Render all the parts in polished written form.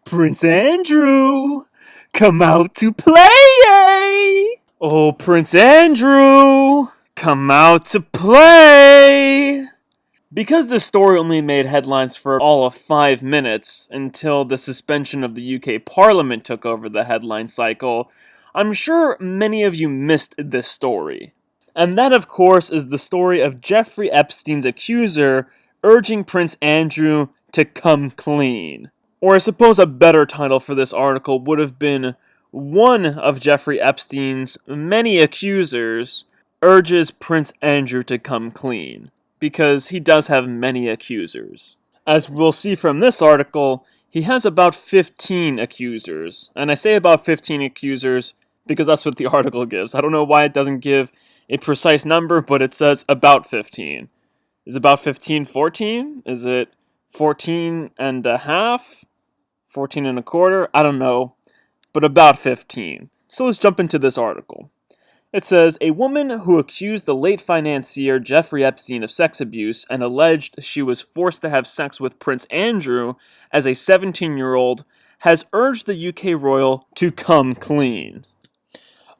Prince Andrew, come out to play! Oh, Prince Andrew, come out to play! Because this story only made headlines for all of 5 minutes until the suspension of the UK Parliament took over the headline cycle, I'm sure many of you missed this story. And that, of course, is the story of Jeffrey Epstein's accuser urging Prince Andrew to come clean. Or I suppose a better title for this article would have been one of Jeffrey Epstein's many accusers urges Prince Andrew to come clean, because he does have many accusers. As we'll see from this article, he has about 15 accusers, and I say about 15 accusers because that's what the article gives. I don't know why it doesn't give a precise number, but it says about 15. Is about 15 14? Is it 14 and a half? 14 and a quarter? I don't know, but about 15. So let's jump into this article. It says, a woman who accused the late financier Jeffrey Epstein of sex abuse and alleged she was forced to have sex with Prince Andrew as a 17-year-old has urged the UK royal to come clean.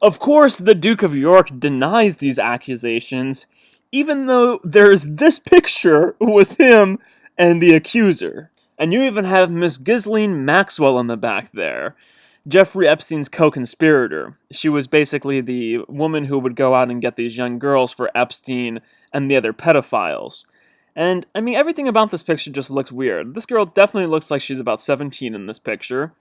Of course, the Duke of York denies these accusations, even though there's this picture with him and the accuser. And you even have Miss Ghislaine Maxwell in the back there, Jeffrey Epstein's co-conspirator. She was basically the woman who would go out and get these young girls for Epstein and the other pedophiles. And, I mean, everything about this picture just looks weird. This girl definitely looks like she's about 17 in this picture.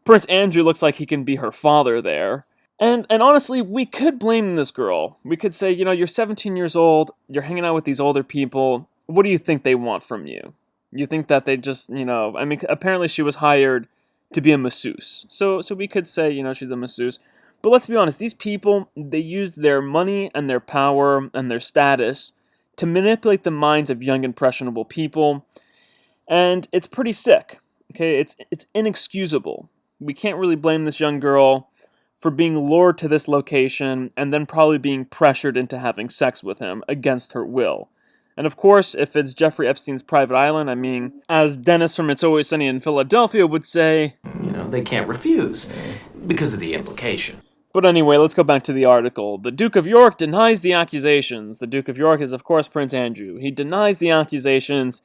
Prince Andrew looks like he can be her father there. And honestly, we could blame this girl. We could say, you're 17 years old, you're hanging out with these older people, what do you think they want from you? You think that they just, apparently she was hired to be a masseuse. So we could say, she's a masseuse. But let's be honest, these people, they used their money and their power and their status to manipulate the minds of young, impressionable people. And it's pretty sick. Okay, it's inexcusable. We can't really blame this young girl for being lured to this location and then probably being pressured into having sex with him against her will. And of course, if it's Jeffrey Epstein's private island, as Dennis from It's Always Sunny in Philadelphia would say, they can't refuse because of the implication. But anyway, let's go back to the article. The Duke of York denies the accusations. The Duke of York is, of course, Prince Andrew. He denies the accusations,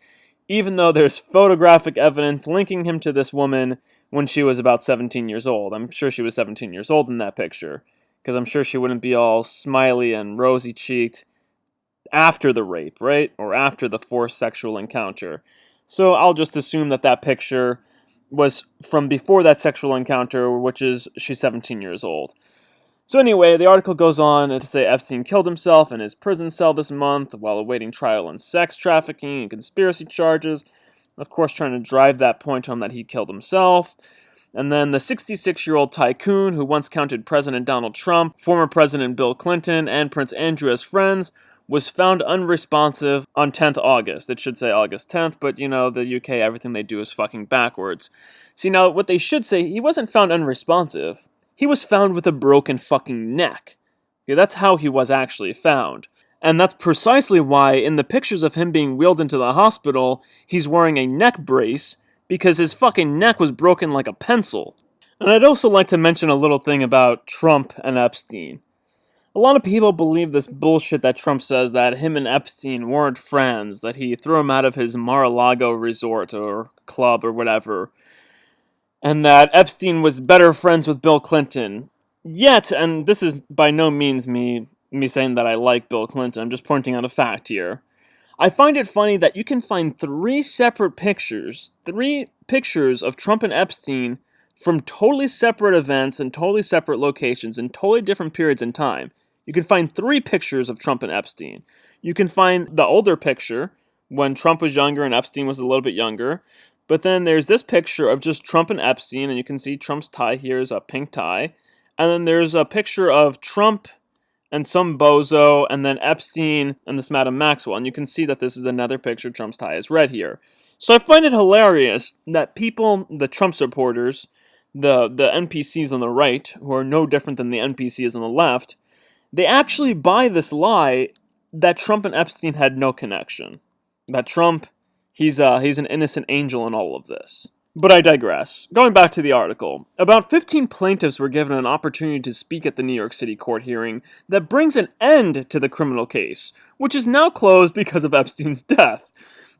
even though there's photographic evidence linking him to this woman when she was about 17 years old. I'm sure she was 17 years old in that picture, because I'm sure she wouldn't be all smiley and rosy-cheeked after the rape, right? Or after the forced sexual encounter. So I'll just assume that picture was from before that sexual encounter, which is she's 17 years old. So anyway, the article goes on to say Epstein killed himself in his prison cell this month while awaiting trial on sex trafficking and conspiracy charges. Of course, trying to drive that point home that he killed himself. And then the 66-year-old tycoon who once counted President Donald Trump, former President Bill Clinton, and Prince Andrew as friends was found unresponsive on 10th August. It should say August 10th, but the UK, everything they do is fucking backwards. See, now, what they should say, he wasn't found unresponsive. He was found with a broken fucking neck. Okay, that's how he was actually found. And that's precisely why, in the pictures of him being wheeled into the hospital, he's wearing a neck brace, because his fucking neck was broken like a pencil. And I'd also like to mention a little thing about Trump and Epstein. A lot of people believe this bullshit that Trump says that him and Epstein weren't friends, that he threw him out of his Mar-a-Lago resort or club or whatever, and that Epstein was better friends with Bill Clinton. Yet, and this is by no means me saying that I like Bill Clinton, I'm just pointing out a fact here. I find it funny that you can find three pictures of Trump and Epstein from totally separate events and totally separate locations and totally different periods in time. You can find 3 pictures of Trump and Epstein. You can find the older picture, when Trump was younger and Epstein was a little bit younger. But then there's this picture of just Trump and Epstein, and you can see Trump's tie here is a pink tie. And then there's a picture of Trump and some bozo, and then Epstein and this Madam Maxwell. And you can see that this is another picture. Trump's tie is red here. So I find it hilarious that people, the Trump supporters, the NPCs on the right, who are no different than the NPCs on the left, they actually buy this lie that Trump and Epstein had no connection. That Trump, he's an innocent angel in all of this. But I digress. Going back to the article, about 15 plaintiffs were given an opportunity to speak at the New York City court hearing that brings an end to the criminal case, which is now closed because of Epstein's death.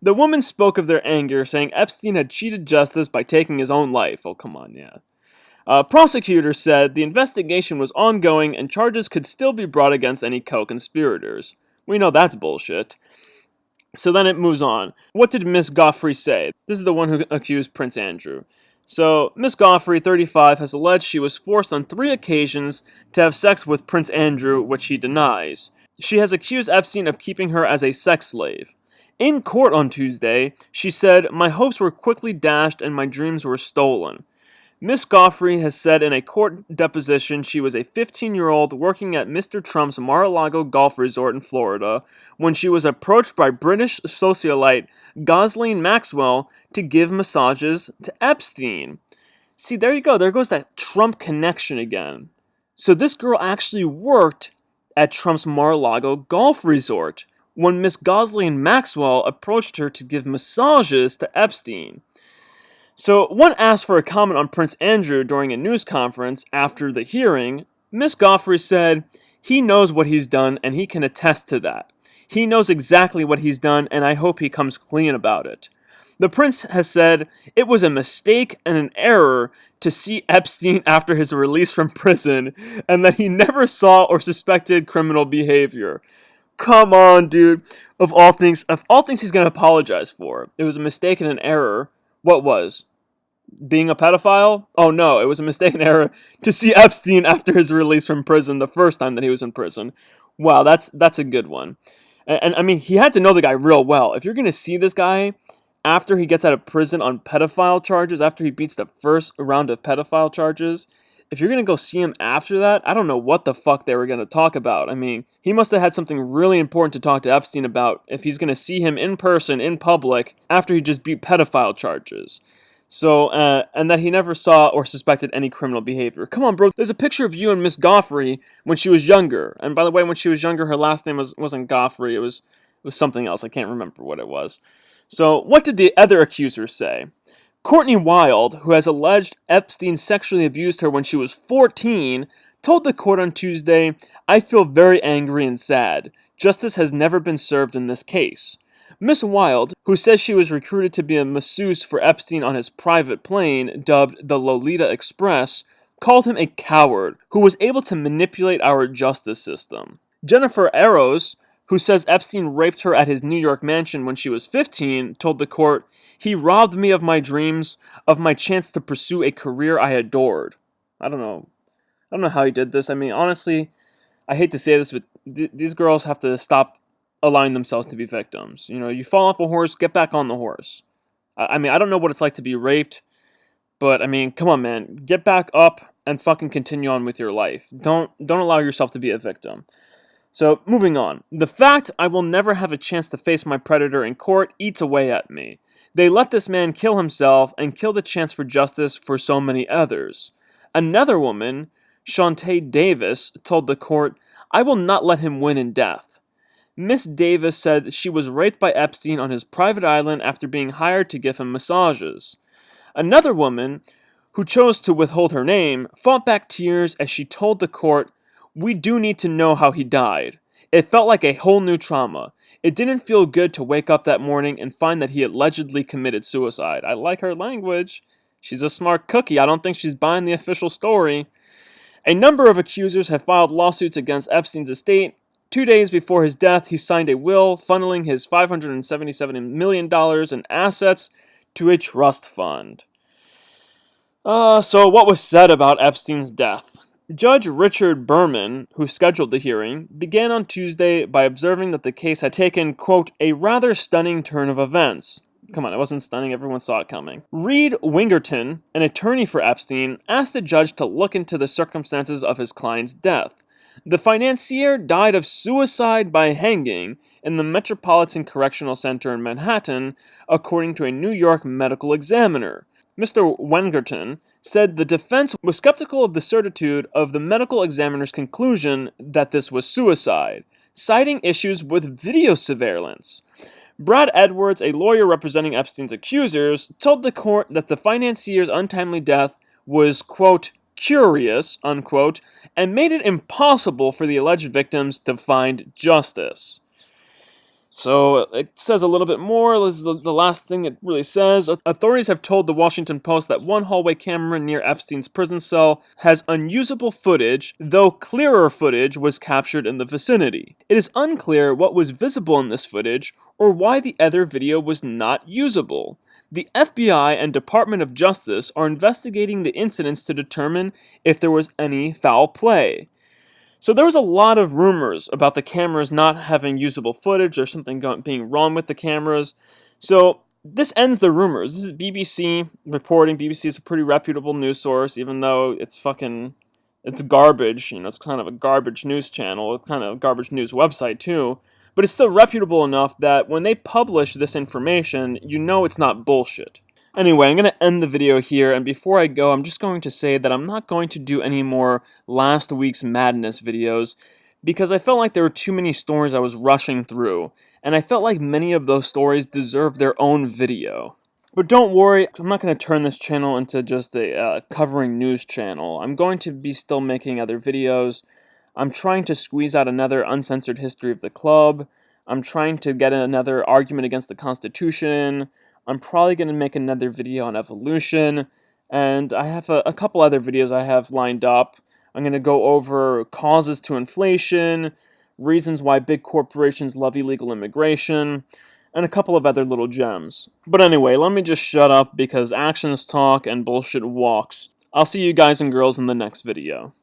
The women spoke of their anger, saying Epstein had cheated justice by taking his own life. Oh, come on, yeah. Prosecutors said the investigation was ongoing and charges could still be brought against any co-conspirators. We know that's bullshit. So then it moves on. What did Miss Goffrey say? This is the one who accused Prince Andrew. So, Miss Goffrey, 35, has alleged she was forced on 3 occasions to have sex with Prince Andrew, which he denies. She has accused Epstein of keeping her as a sex slave. In court on Tuesday, she said, "My hopes were quickly dashed and my dreams were stolen." Miss Goffrey has said in a court deposition she was a 15-year-old working at Mr. Trump's Mar-a-Lago golf resort in Florida when she was approached by British socialite Ghislaine Maxwell to give massages to Epstein. See, there you go. There goes that Trump connection again. So this girl actually worked at Trump's Mar-a-Lago golf resort when Miss Ghislaine Maxwell approached her to give massages to Epstein. So, one asked for a comment on Prince Andrew during a news conference after the hearing. Miss Goffrey said, "He knows what he's done and he can attest to that. He knows exactly what he's done and I hope he comes clean about it." The prince has said, "It was a mistake and an error to see Epstein after his release from prison and that he never saw or suspected criminal behavior." Come on, dude. Of all things he's going to apologize for. It was a mistake and an error. What was? Being a pedophile? Oh no, it was a mistaken error to see Epstein after his release from prison the first time that he was in prison. Wow, that's a good one. And I mean, he had to know the guy real well. If you're going to see this guy after he gets out of prison on pedophile charges, after he beats the first round of pedophile charges, if you're going to go see him after that, I don't know what the fuck they were going to talk about. I mean, he must have had something really important to talk to Epstein about if he's going to see him in person, in public, after he just beat pedophile charges. So, and that he never saw or suspected any criminal behavior. Come on, bro. There's a picture of you and Miss Goffrey when she was younger. And by the way, when she was younger, her last name wasn't Goffrey. It was something else. I can't remember what it was. So, what did the other accusers say? Courtney Wild, who has alleged Epstein sexually abused her when she was 14, told the court on Tuesday, "I feel very angry and sad. Justice has never been served in this case." Miss Wild, who says she was recruited to be a masseuse for Epstein on his private plane, dubbed the Lolita Express, called him a coward who was able to manipulate our justice system. Jennifer Eros, who says Epstein raped her at his New York mansion when she was 15, told the court, "He robbed me of my dreams, of my chance to pursue a career I adored." I don't know how he did this. I mean, honestly, I hate to say this, but these girls have to stop allowing themselves to be victims. You know, you fall off a horse, get back on the horse. I mean, I don't know what it's like to be raped, but I mean, come on, man. Get back up and fucking continue on with your life. Don't allow yourself to be a victim. So, moving on. The fact I will never have a chance to face my predator in court eats away at me. They let this man kill himself and kill the chance for justice for so many others. Another woman, Shantae Davis, told the court, "I will not let him win in death." Miss Davis said she was raped by Epstein on his private island after being hired to give him massages. Another woman, who chose to withhold her name, fought back tears as she told the court, "We do need to know how he died. It felt like a whole new trauma. It didn't feel good to wake up that morning and find that he allegedly committed suicide." I like her language. She's a smart cookie. I don't think she's buying the official story. A number of accusers have filed lawsuits against Epstein's estate. 2 days before his death, he signed a will funneling his $577 million in assets to a trust fund. So what was said about Epstein's death? Judge Richard Berman, who scheduled the hearing, began on Tuesday by observing that the case had taken, quote, "a rather stunning turn of events." Come on, it wasn't stunning, everyone saw it coming. Reed Wingerton, an attorney for Epstein, asked the judge to look into the circumstances of his client's death. The financier died of suicide by hanging in the Metropolitan Correctional Center in Manhattan, according to a New York medical examiner. Mr. Wingerton said the defense was skeptical of the certitude of the medical examiner's conclusion that this was suicide, citing issues with video surveillance. Brad Edwards, a lawyer representing Epstein's accusers, told the court that the financier's untimely death was, quote, curious, unquote, and made it impossible for the alleged victims to find justice. So it says a little bit more. This is the last thing it really says. Authorities have told the Washington Post that one hallway camera near Epstein's prison cell has unusable footage, though clearer footage was captured in the vicinity. It is unclear what was visible in this footage or why the other video was not usable. The FBI and Department of Justice are investigating the incidents to determine if there was any foul play. So there was a lot of rumors about the cameras not having usable footage or something being wrong with the cameras. So this ends the rumors. This is BBC reporting. BBC is a pretty reputable news source, even though it's garbage. It's kind of a garbage news channel, kind of a garbage news website too. But it's still reputable enough that when they publish this information, you know it's not bullshit. Anyway, I'm going to end the video here, and before I go, I'm just going to say that I'm not going to do any more last week's madness videos, because I felt like there were too many stories I was rushing through, and I felt like many of those stories deserve their own video. But don't worry, I'm not going to turn this channel into just a covering news channel. I'm going to be still making other videos. I'm trying to squeeze out another uncensored history of the club. I'm trying to get another argument against the Constitution. I'm probably going to make another video on evolution, and I have a couple other videos I have lined up. I'm going to go over causes to inflation, reasons why big corporations love illegal immigration, and a couple of other little gems. But anyway, let me just shut up because actions talk and bullshit walks. I'll see you guys and girls in the next video.